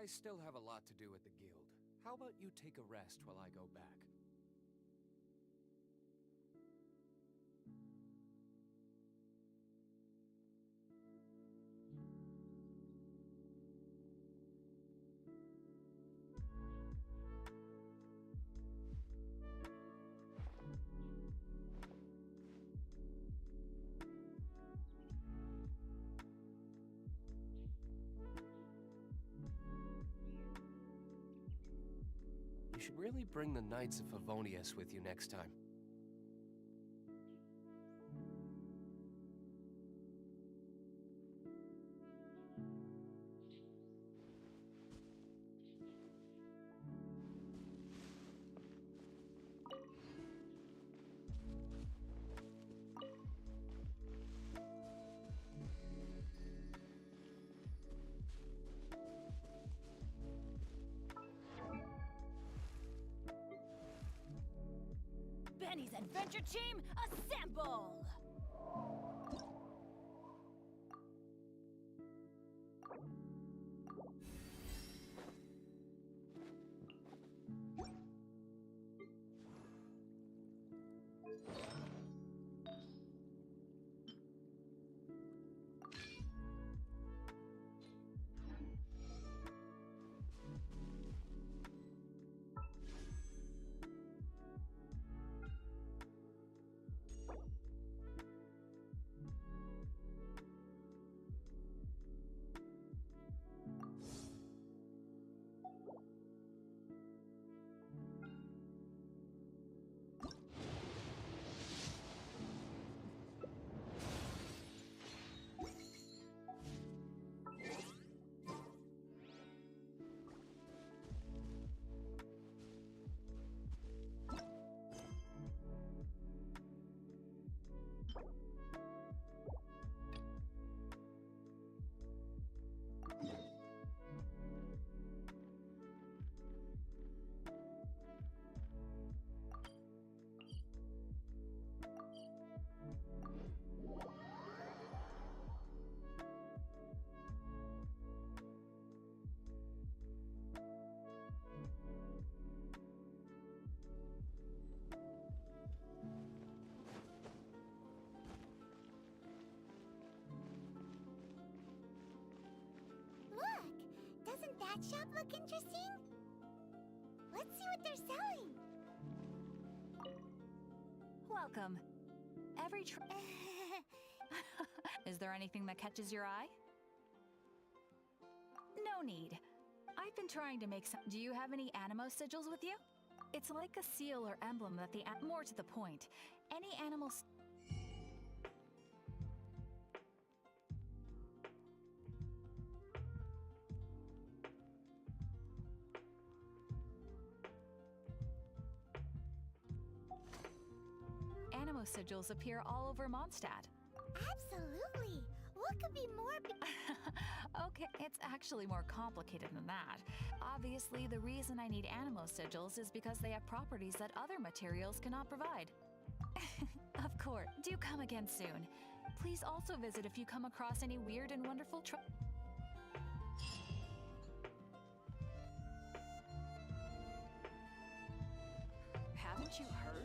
I still have a lot to do at the guild. How about you take a rest while I go back? You should really bring the Knights of Favonius with you next time. Benny's adventure team, assemble! Doesn't that shop look interesting? Let's see what they're selling. Welcome. Is there anything that catches your eye? No need. I've been trying to make some. Do you have any animo sigils with you? It's like a seal or emblem that more to the point. Any animals. Animo sigils appear all over Mondstadt. Absolutely. What could be more? Okay, it's actually more complicated than that. Obviously, the reason I need animo sigils is because they have properties that other materials cannot provide. Of course, do come again soon. Please also visit if you come across any weird and wonderful Haven't you heard?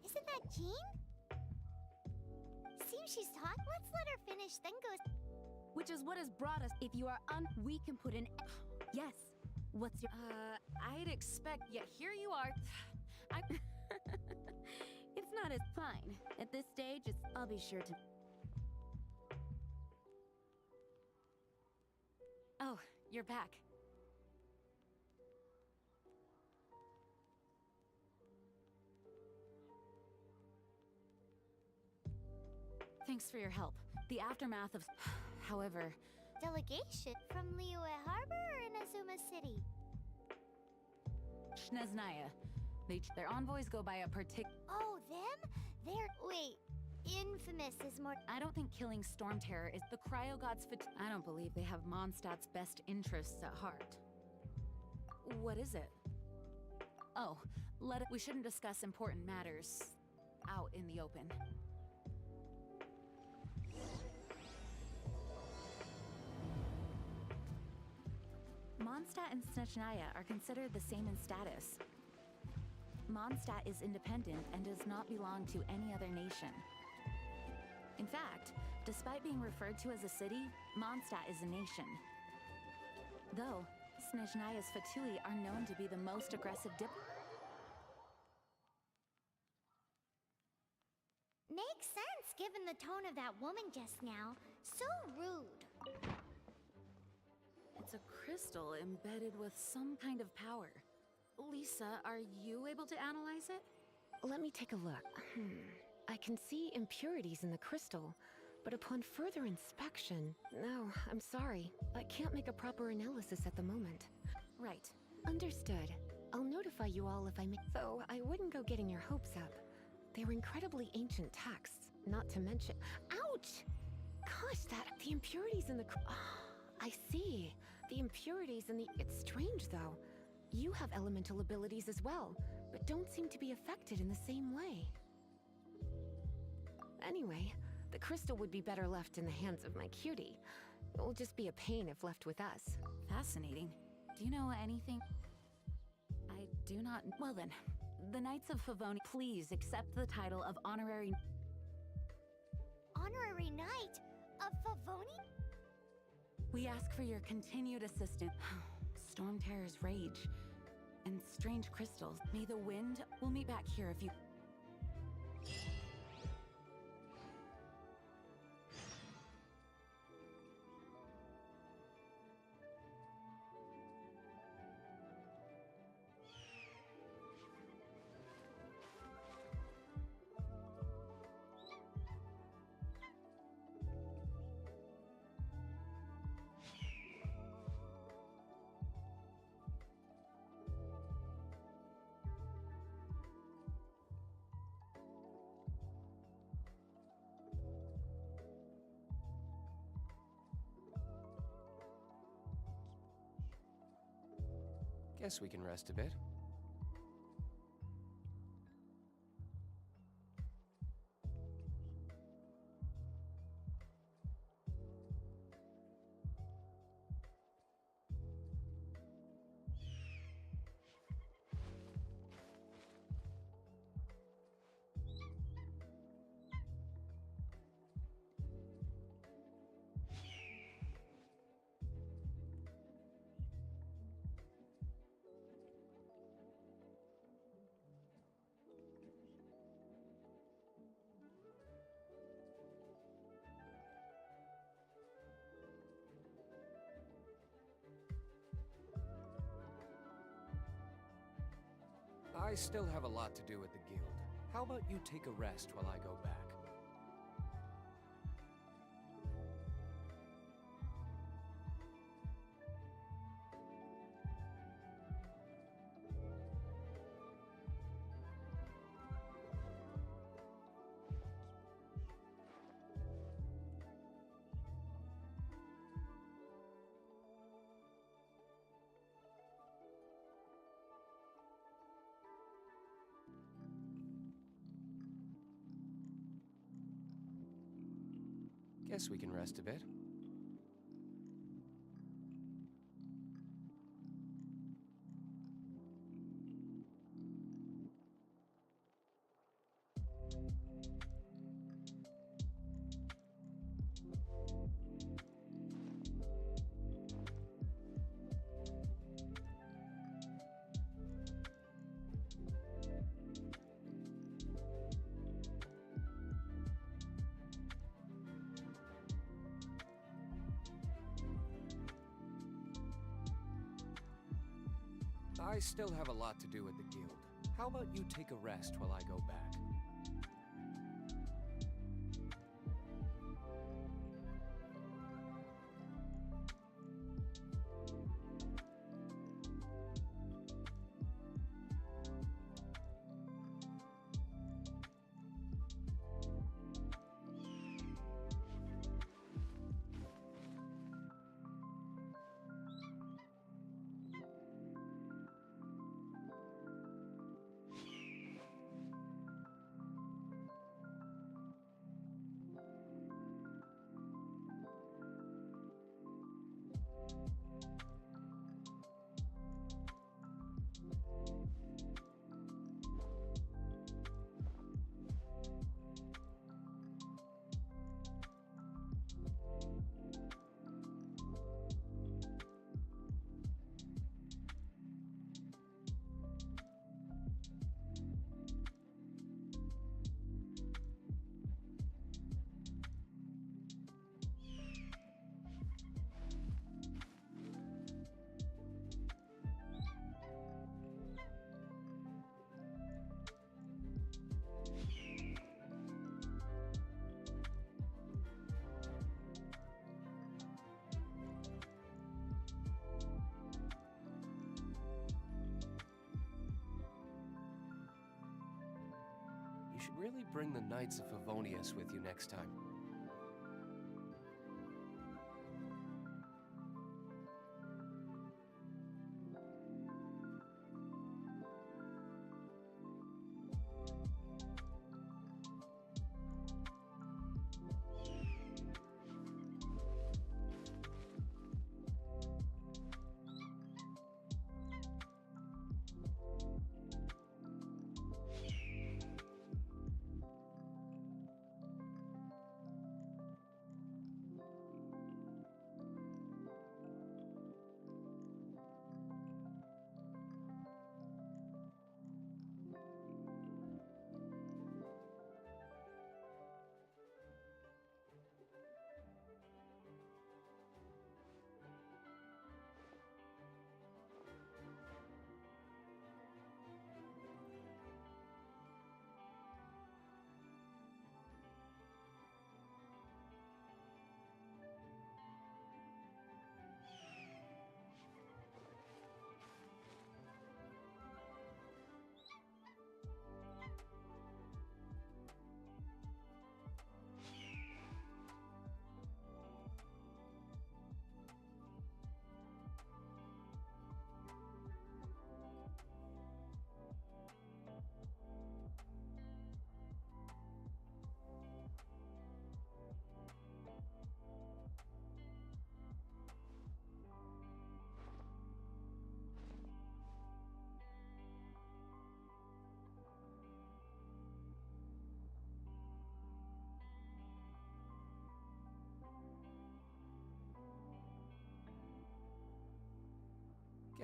Isn't that Jean? Seems she's hot. Let's let her finish, then go. Which is what has brought us. If you are we can put in. Yes. What's your? I'd expect. Yeah, here you are. It's not as fine at this stage. I'll be sure to. Oh, you're back. Thanks for your help. The aftermath of... However... Delegation from Liyue Harbor or Inazuma City? Shneznaya. Their envoys go by a Oh, them? They're... Wait, infamous is more... I don't think killing Storm Terror is the Cryo God's I don't believe they have Mondstadt's best interests at heart. What is it? Oh, we shouldn't discuss important matters out in the open. Mondstadt and Snezhnaya are considered the same in status. Mondstadt is independent and does not belong to any other nation. In fact, despite being referred to as a city, Mondstadt is a nation. Though, Snezhnaya's Fatui are known to be the most aggressive Makes sense, given the tone of that woman just now. So rude. It's a crystal embedded with some kind of power. Lisa, are you able to analyze it? Let me take a look. I can see impurities in the crystal, but upon further inspection... No, I'm sorry. I can't make a proper analysis at the moment. Right. Understood. I'll notify you all if I make... Though, I wouldn't go getting your hopes up. They're incredibly ancient texts, not to mention... Ouch! Gosh, the impurities in the... I see. The impurities in the... It's strange, though. You have elemental abilities as well, but don't seem to be affected in the same way. Anyway, the crystal would be better left in the hands of my cutie. It will just be a pain if left with us. Fascinating. Do you know anything? I do not... Well then, the Knights of Favoni, please accept the title of Honorary... Honorary Knight of Favoni? We ask for your continued assistance. Storm Terror's rage and strange crystals. May the wind... We'll meet back here if you... Guess we can rest a bit. I still have a lot to do at the guild. How about you take a rest while I go back? Guess we can rest a bit. I still have a lot to do at the guild. How about you take a rest while I go back? should really bring the Knights of Favonius with you next time.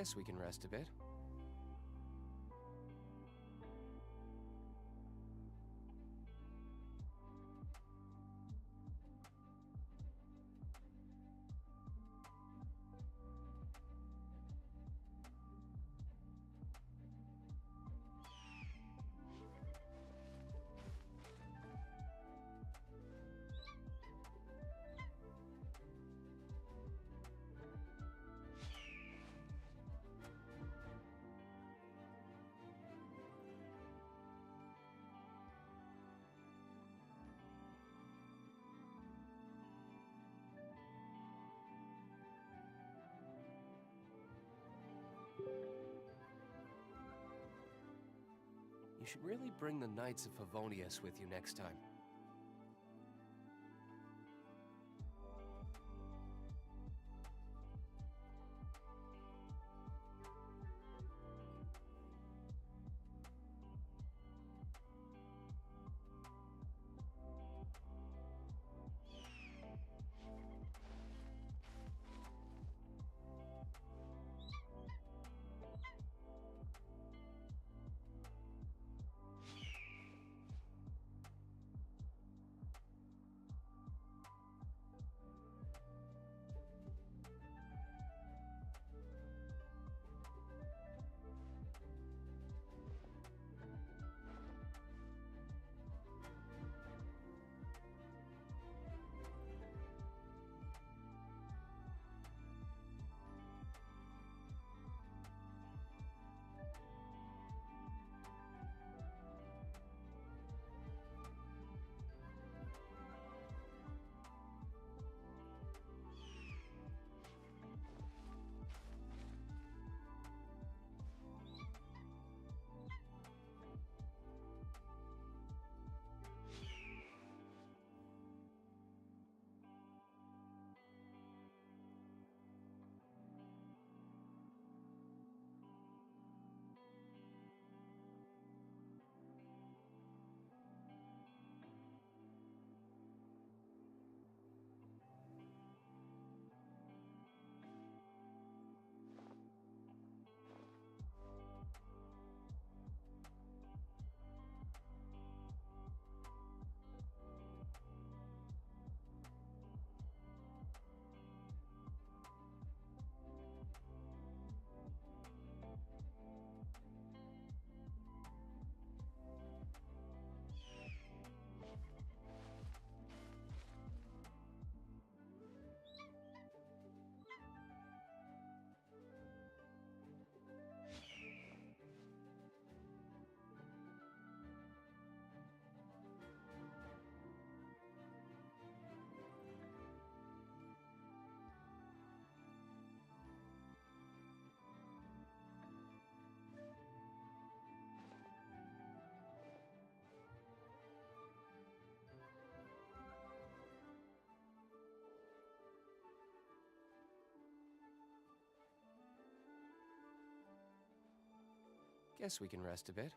Guess we can rest a bit. You should really bring the Knights of Favonius with you next time. Guess we can rest a bit.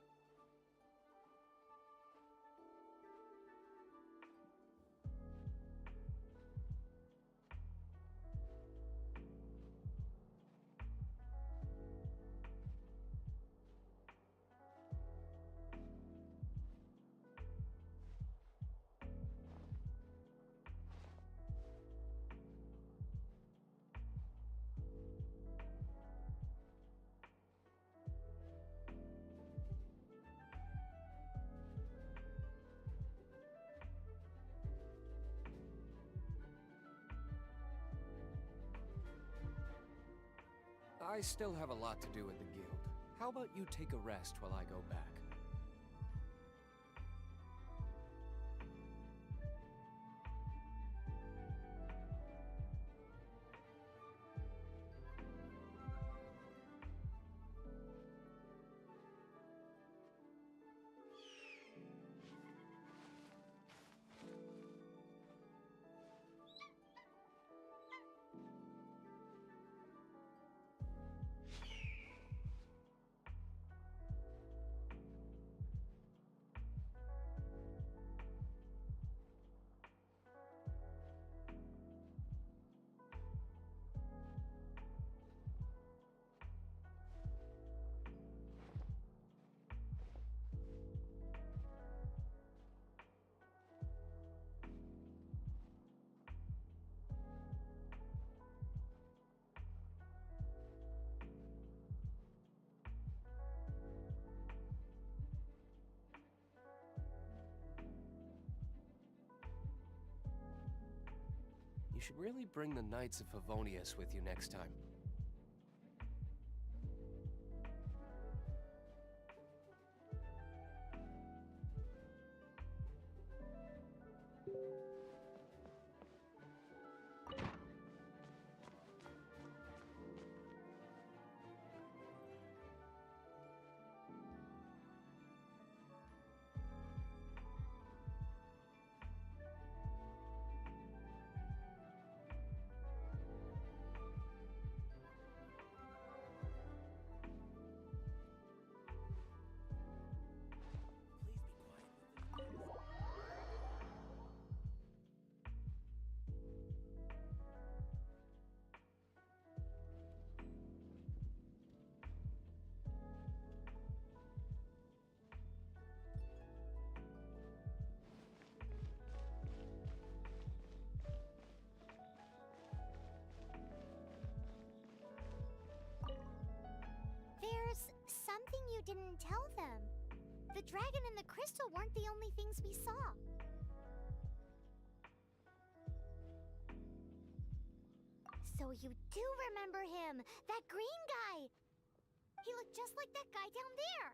I still have a lot to do with the guild. How about you take a rest while I go back? You should really bring the Knights of Favonius with you next time. There's something you didn't tell them. The dragon and the crystal weren't the only things we saw. So you do remember him, that green guy. He looked just like that guy down there.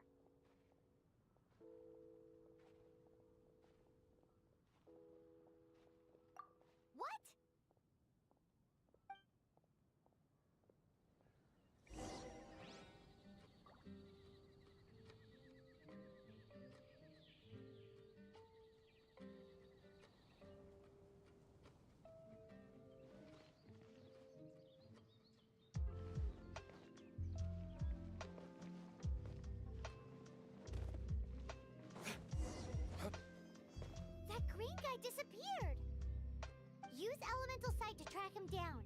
What? That green guy disappeared. Use elemental sight to track him down.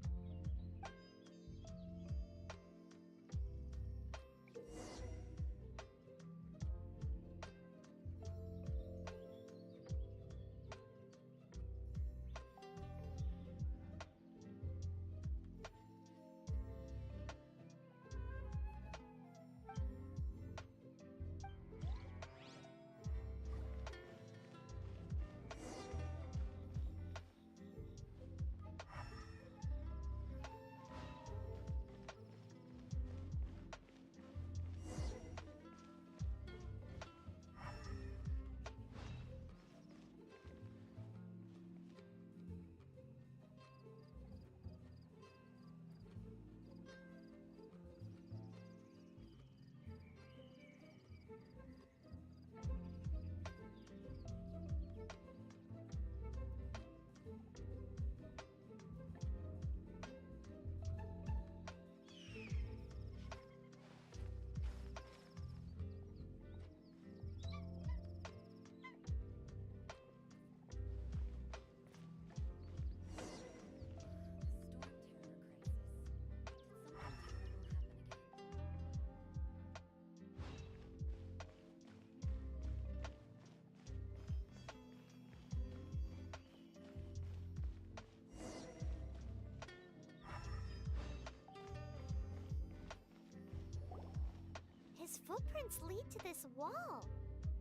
His footprints lead to this wall.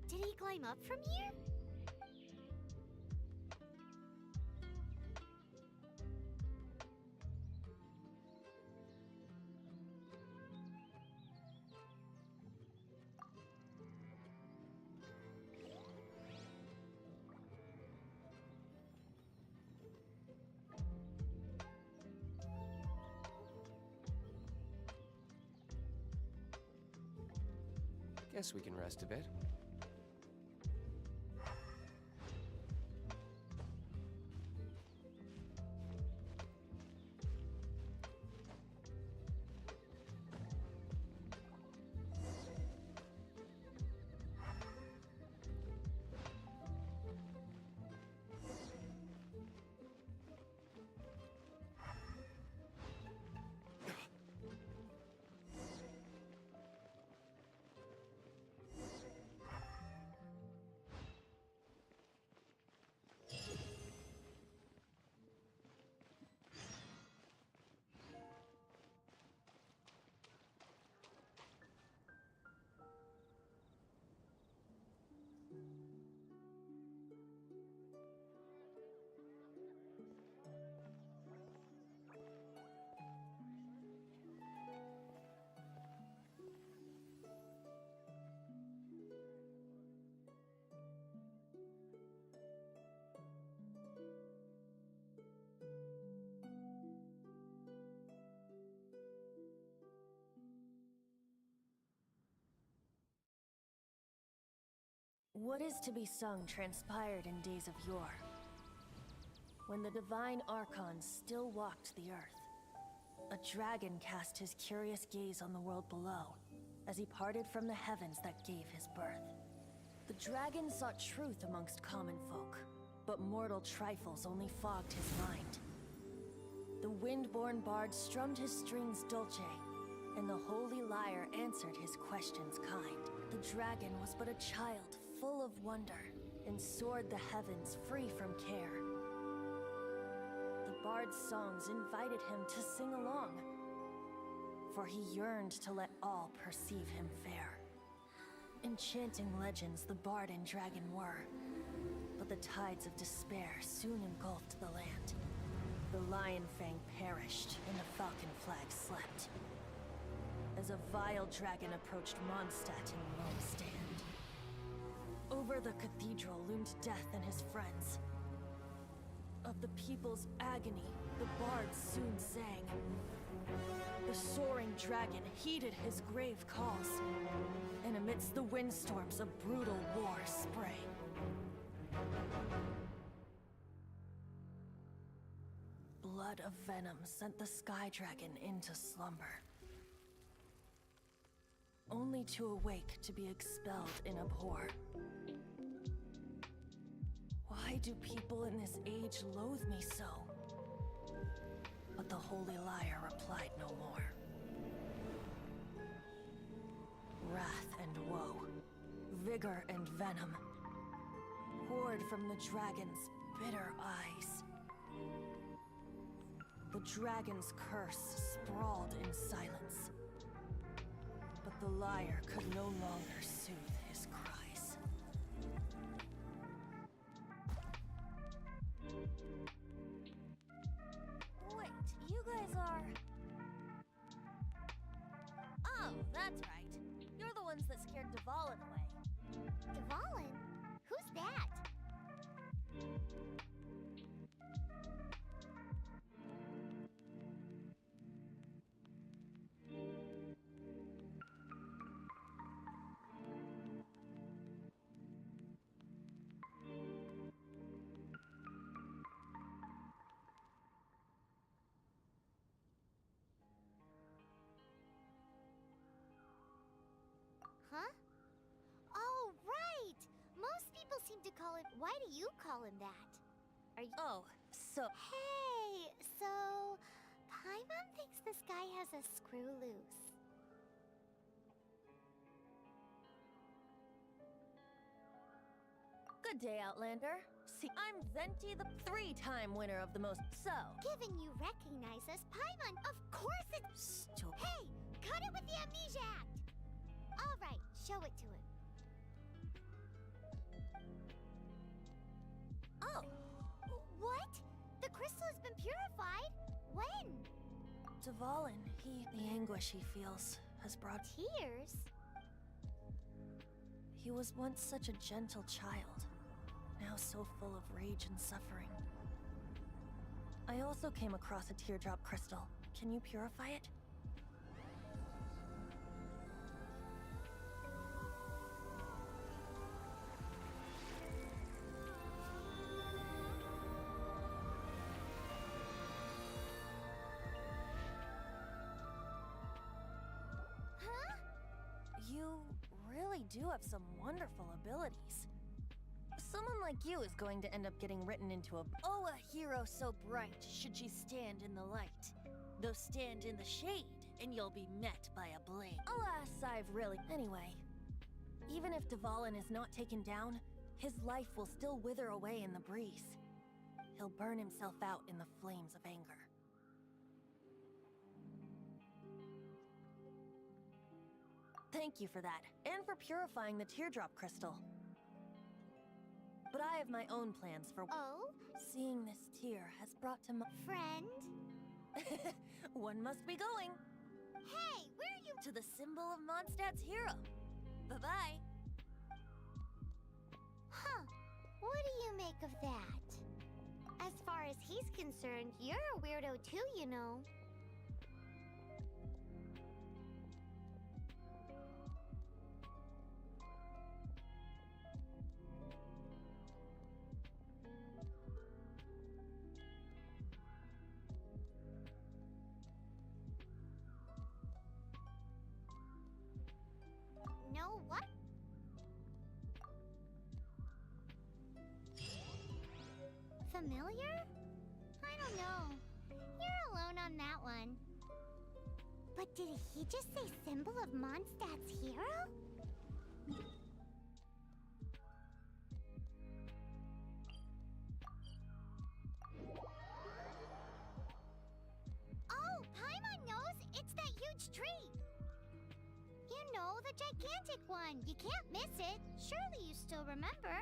Did he climb up from here? Guess we can rest a bit. What is to be sung transpired in days of yore, when the divine Archons still walked the earth. A dragon cast his curious gaze on the world below, as he parted from the heavens that gave his birth. The dragon sought truth amongst common folk, but mortal trifles only fogged his mind. The wind-born bard strummed his strings dulce, and the holy lyre answered his questions kind. The dragon was but a child, full of wonder, and soared the heavens free from care. The bard's songs invited him to sing along, for he yearned to let all perceive him fair. Enchanting legends the bard and dragon were, but the tides of despair soon engulfed the land. The lion fang perished, and the falcon flag slept, as a vile dragon approached Mondstadt in lone stand. Over the cathedral loomed death and his friends. Of the people's agony, the bards soon sang. The soaring dragon heeded his grave calls, and amidst the windstorms a brutal war sprang. Blood of venom sent the sky dragon into slumber, only to awake to be expelled in abhor. Why do people in this age loathe me so? But the holy lyre replied no more. Wrath and woe, vigor and venom, poured from the dragon's bitter eyes. The dragon's curse sprawled in silence, but the lyre could no longer soothe his cries. Wait, you guys are... Oh, that's right. You're the ones that scared Dvalin away. Dvalin? Who's that? Huh? Oh, right! Most people seem to call him... Why do you call him that? Are you... Oh, so... Hey! So... Paimon thinks this guy has a screw loose. Good day, Outlander. See, I'm Venti, the 3-time winner of the most... So... Given you recognize us, Paimon, of course it's... Stupid. Hey! Cut it with the amnesia act! Alright, Show it to him. Oh! What? The crystal has been purified? When? Dvalin, the anguish he feels has brought... Tears? He was once such a gentle child, now so full of rage and suffering. I also came across a teardrop crystal. Can you purify it? Huh? You really do have some wonderful abilities. Someone like you is going to end up getting written into a... Oh, a hero so bright should she stand in the light. Though stand in the shade, and you'll be met by a blade. Alas, I've really... Anyway, even if Dvalin is not taken down, his life will still wither away in the breeze. He'll burn himself out in the flames of anger. Thank you for that, and for purifying the teardrop crystal. But I have my own plans for... Oh? Seeing this tear has brought to my... Friend? One must be going. Hey, where are you? To the symbol of Mondstadt's hero. Bye-bye. Huh. What do you make of that? As far as he's concerned, you're a weirdo too, you know. Know what? Familiar? I don't know. You're alone on that one. But did he just say symbol of Mondstadt's hero? Oh, Paimon knows! It's that huge tree! You know, the gigantic one! You can't miss it! Surely you still remember!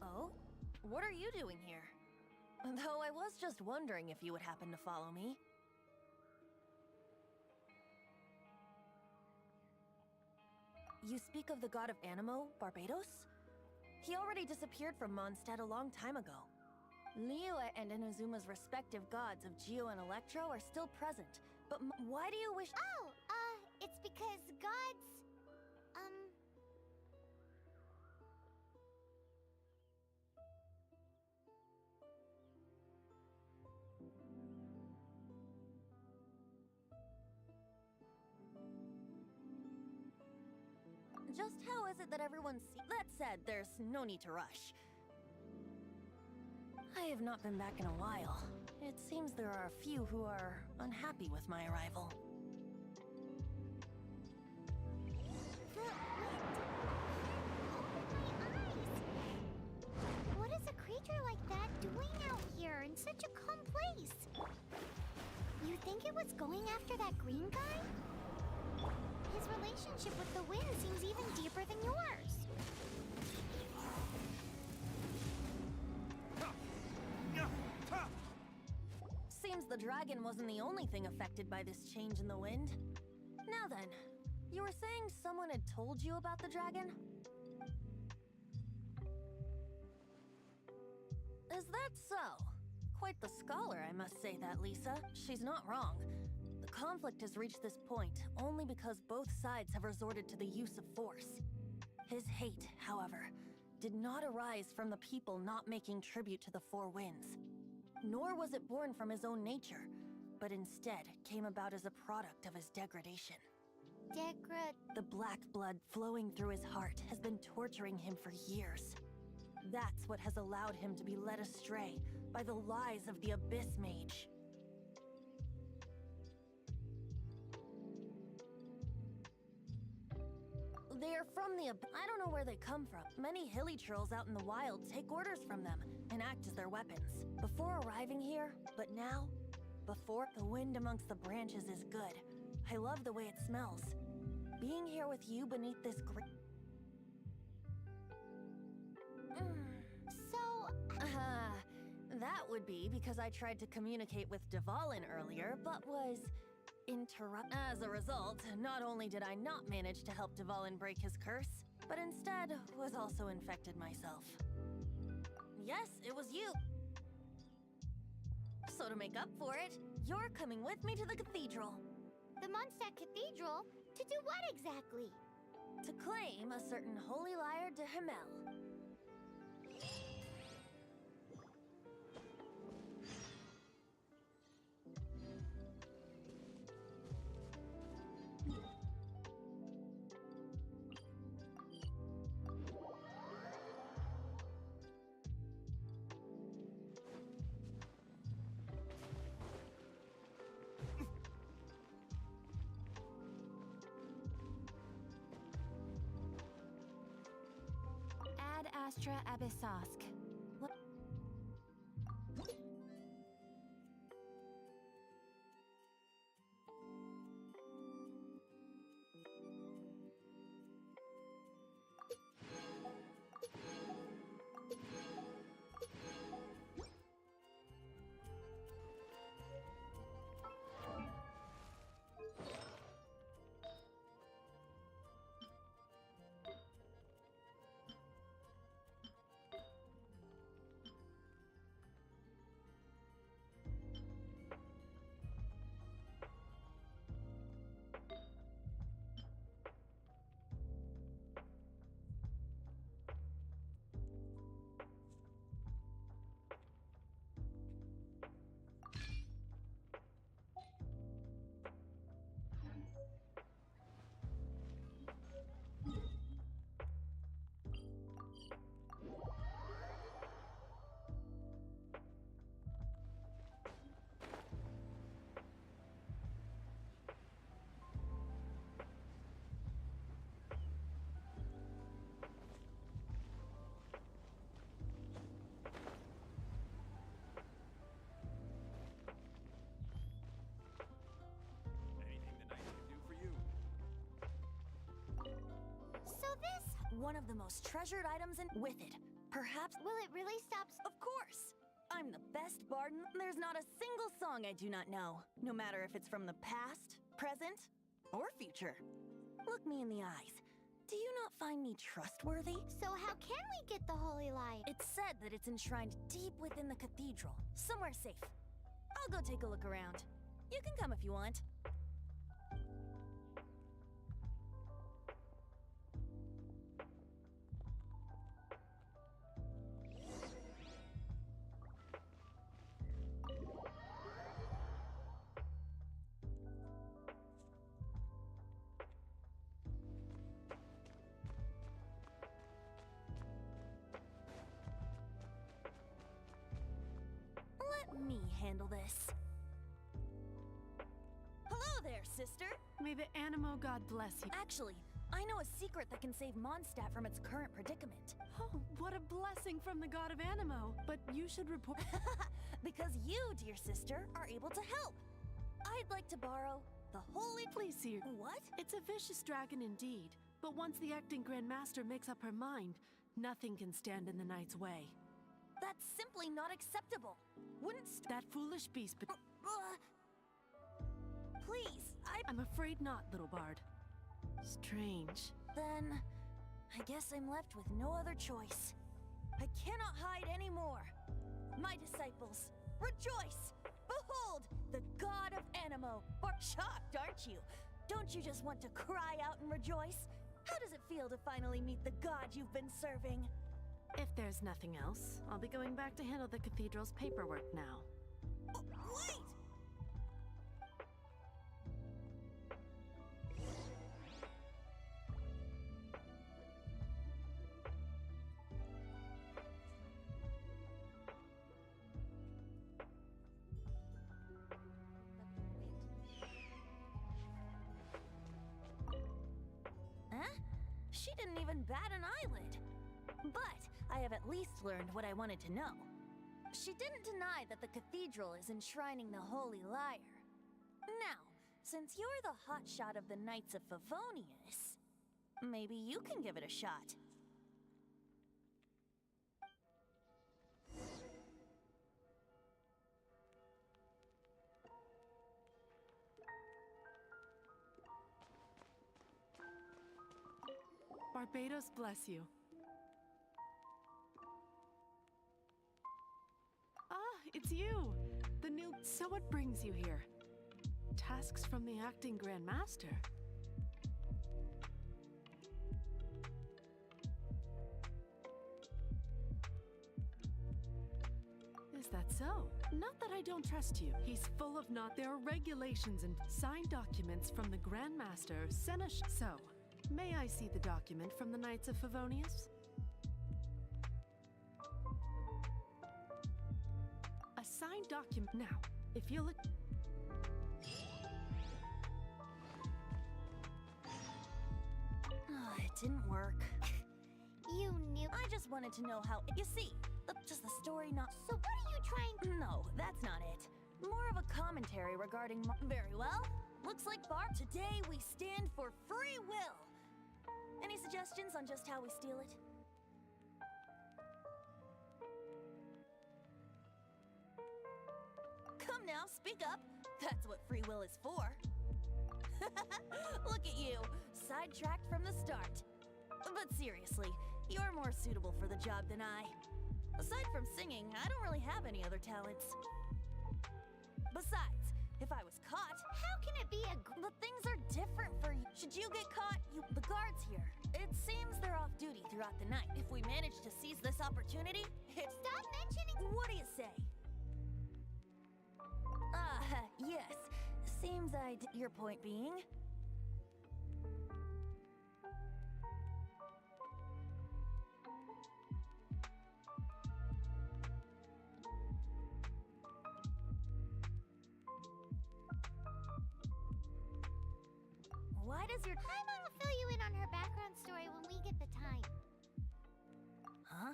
Oh? What are you doing here? Though I was just wondering if you would happen to follow me. You speak of the god of Animo, Barbados? He already disappeared from Mondstadt a long time ago. Liyue and Inazuma's respective gods of Geo and Electro are still present, but why do you wish— Oh, it's because gods, Just how is it that everyone sees— That said, there's no need to rush. I have not been back in a while. It seems there are a few who are unhappy with my arrival. the wind. Open my eyes. What is a creature like that doing out here in such a calm place? You think it was going after that green guy? His relationship with the wind seems even deeper than yours. Seems the dragon wasn't the only thing affected by this change in the wind. Now then, you were saying someone had told you about the dragon? Is that so? Quite the scholar, I must say that, Lisa. She's not wrong. The conflict has reached this point only because both sides have resorted to the use of force. His hate, however, did not arise from the people not making tribute to the Four Winds. Nor was it born from his own nature, but instead came about as a product of his degradation. The black blood flowing through his heart has been torturing him for years. That's what has allowed him to be led astray by the lies of the Abyss Mage. They're from the I don't know where they come from. Many hilly trolls out in the wild take orders from them and act as their weapons. Before arriving here, but now, before the wind amongst the branches is good. I love the way it smells. Being here with you beneath this that would be because I tried to communicate with Dvalin earlier, but was interrupted. As a result, not only did I not manage to help Dvalin break his curse, but instead was also infected myself. Yes, it was you. So to make up for it, you're coming with me to the cathedral. The Mondstadt Cathedral? To do what exactly? To claim a certain holy lyre de Himmel. Ad Astra Abyssosk. What? One of the most treasured items with it. Perhaps... Will it really stop? Of course! I'm the best bard. There's not a single song I do not know. No matter if it's from the past, present, or future. Look me in the eyes. Do you not find me trustworthy? So how can we get the holy light? It's said that it's enshrined deep within the cathedral. Somewhere safe. I'll go take a look around. You can come if you want. Let me handle this. Hello there, sister. May the Animo God bless you. Actually, I know a secret that can save Mondstadt from its current predicament. Oh, what a blessing from the God of Animo. But you should report... Because you, dear sister, are able to help. I'd like to borrow the holy... Please, sir. What? It's a vicious dragon indeed. But once the acting Grand Master makes up her mind, nothing can stand in the knight's way. That's simply not acceptable. Wouldn't that foolish beast... Please, I'm afraid not, little bard. Strange. Then, I guess I'm left with no other choice. I cannot hide anymore. My disciples, rejoice! Behold, the god of Animo! Or shocked, aren't you? Don't you just want to cry out and rejoice? How does it feel to finally meet the god you've been serving? If there's nothing else, I'll be going back to handle the cathedral's paperwork now. Wait! She didn't even bat an eyelid. But I have at least learned what I wanted to know. She didn't deny that the cathedral is enshrining the Holy Lyre. Now, since you're the hotshot of the Knights of Favonius, maybe you can give it a shot. Barbados bless you. Ah, it's you! The new... So what brings you here? Tasks from the acting Grand Master? Is that so? Not that I don't trust you. He's full of not. There are regulations and signed documents from the Grand Master, Senesh. So, may I see the document from the Knights of Favonius? A signed document. Now, if you'll... It didn't work. You knew. I just wanted to know how... You see, just the story not... So what are you trying? No, that's not it. More of a commentary regarding... Very well. Looks like today we stand for free will. Any suggestions on just how we steal it? Come now, speak up. That's what free will is for. Look at you, sidetracked from the start. But seriously, you're more suitable for the job than I. Aside from singing, I don't really have any other talents. Besides, if I was caught... How can it be a... But things are different for you. Should you get caught, the guards here. It seems they're off duty throughout the night. If we manage to seize this opportunity, it's... Stop mentioning... What do you say? Yes. Seems your point being... Why does your... Paimon will fill you in on her background story when we get the time. Huh?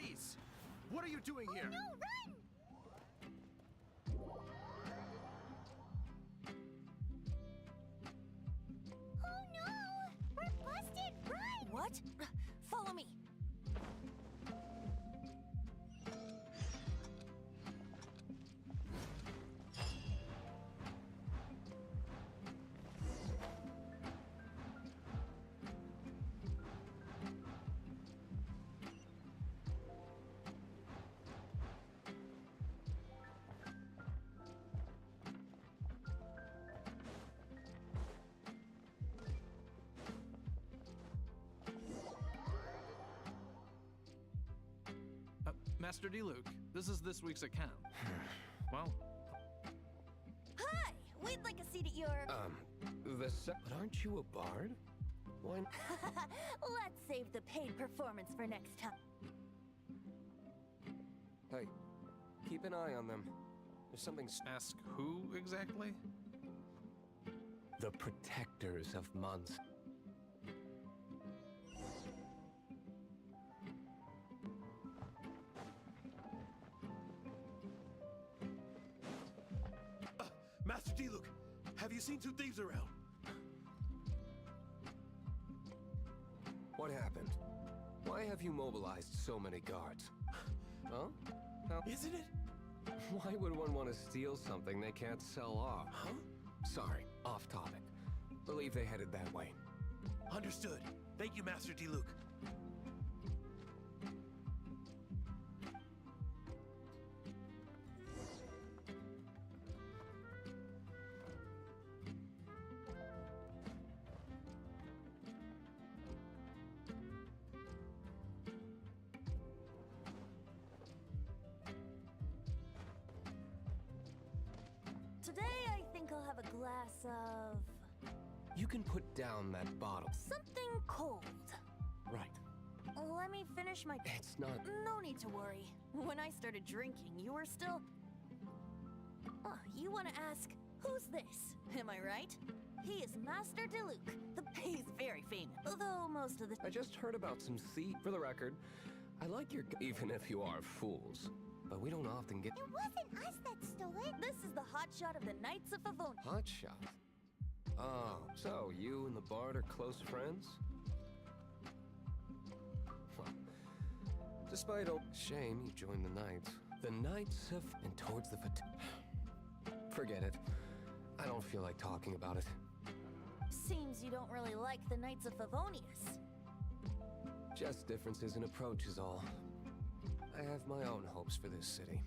Freeze! What are you doing here? No, run! Oh no! We're busted! Run! What? Follow me. Master D. Luke, this is this week's account. Well, Hi! We'd like a seat at your... But aren't you a bard? Why? Let's save the paid performance for next time. Hey, keep an eye on them. There's something ask who exactly? The protectors of monsters. Master D. Luke, have you seen two thieves around? What happened? Why have you mobilized so many guards? Huh? Isn't it? Why would one want to steal something they can't sell off? Huh? Sorry, off topic. Believe they headed that way. Understood. Thank you, Master D. Luke. Today, I think I'll have a glass of... You can put down that bottle. something cold. Right. Let me finish my... It's not... No need to worry. When I started drinking, you were still... Oh, you want to ask, who's this? Am I right? He is Master DeLuke. He's very famous, though most of the... I just heard about some thief. For the record, I like your... Even if you are fools. But we don't often get... It wasn't us that stole it. This is the hotshot of the Knights of Favonius. Hotshot? Oh, so you and the bard are close friends? Well, despite all... Shame you joined the Knights. The Knights of... And towards the... Forget it. I don't feel like talking about it. Seems you don't really like the Knights of Favonius. Just differences in approach is all. I have my own hopes for this city.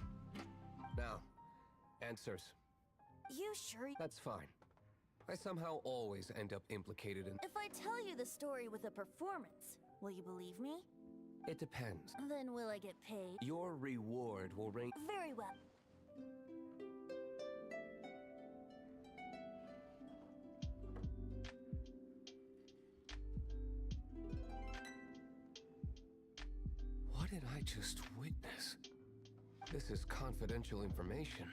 Now, answers. You sure? That's fine. I somehow always end up implicated in... If I tell you the story with a performance, will you believe me? It depends. Then will I get paid? Your reward will range... Very well. What did I just witness? This is confidential information.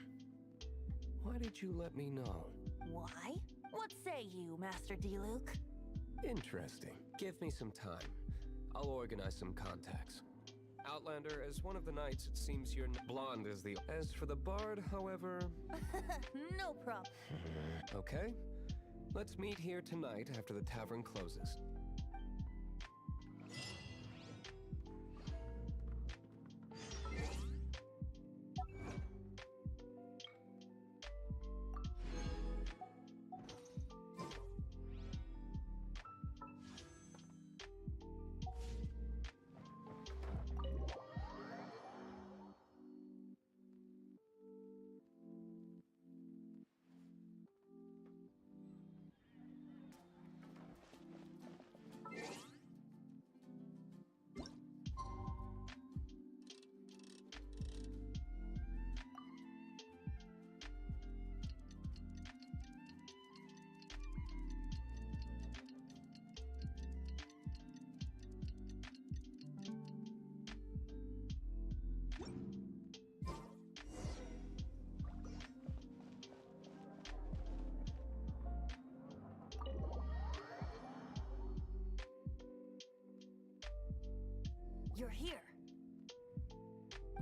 Why did you let me know? Why? What say you, Master D-Luke? Interesting. Give me some time. I'll organize some contacts. Outlander, as one of the knights, it seems you're blonde as the... As for the bard, however... No problem. Okay. Let's meet here tonight after the tavern closes.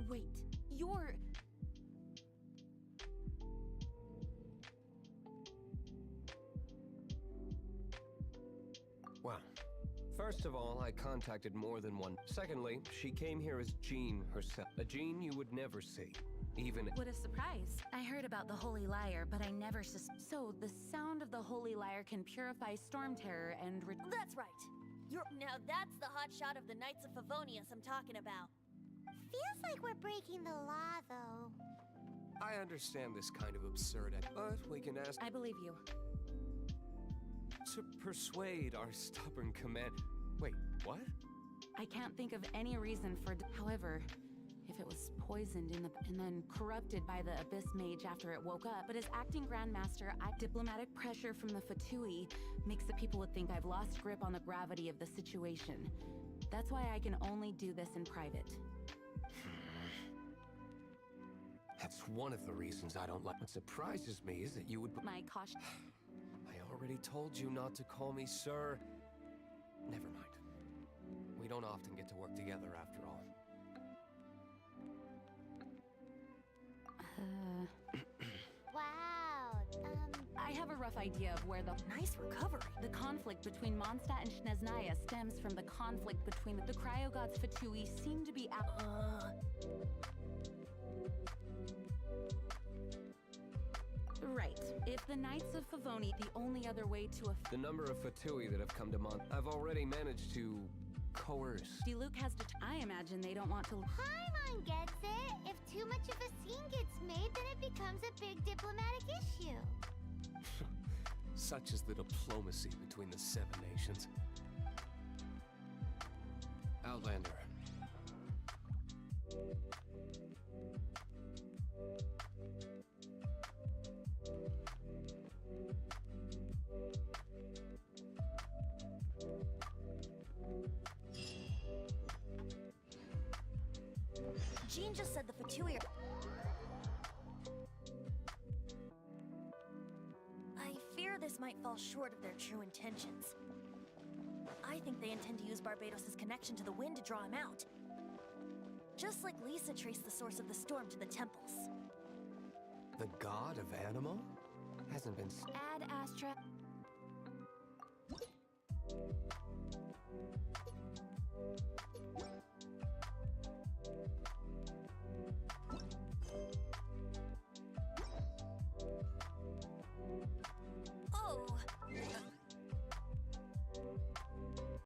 Wait, you're... Well, first of all, I contacted more than one. Secondly, she came here as Jean herself. A Jean you would never see. Even... What a surprise. I heard about the Holy Lyre, but I never So, the sound of the Holy Lyre can purify storm terror and That's right. Now that's the hot shot of the Knights of Favonius I'm talking about. Feels like we're breaking the law, though. I understand this kind of absurd, but we can ask... I believe you. To persuade our stubborn command... Wait, what? I can't think of any reason for... However, if it was poisoned and then corrupted by the Abyss Mage after it woke up, but as acting Grandmaster, diplomatic pressure from the Fatui makes the people would think I've lost grip on the gravity of the situation. That's why I can only do this in private. That's one of the reasons I don't like... What surprises me is that you would... My caution... I already told you not to call me sir. Never mind. We don't often get to work together after all. Wow, I have a rough idea of where the... Nice recovery. The conflict between Mondstadt and Snezhnaya stems from the conflict between the cryogods Fatui seem to be... Right. If the Knights of Favoni, the only other way to... The number of Fatui that have come to I've already managed to... coerce. Diluc has to... I imagine they don't want to... Paimon gets it. If too much of a scene gets made, then it becomes a big diplomatic issue. Such is the diplomacy between the 7 nations. Outlander. Jean just said the Fatui are... I fear this might fall short of their true intentions. I think they intend to use Barbados' connection to the wind to draw him out. Just like Lisa traced the source of the storm to the temples. The god of Animo? Hasn't been... Ad Astra.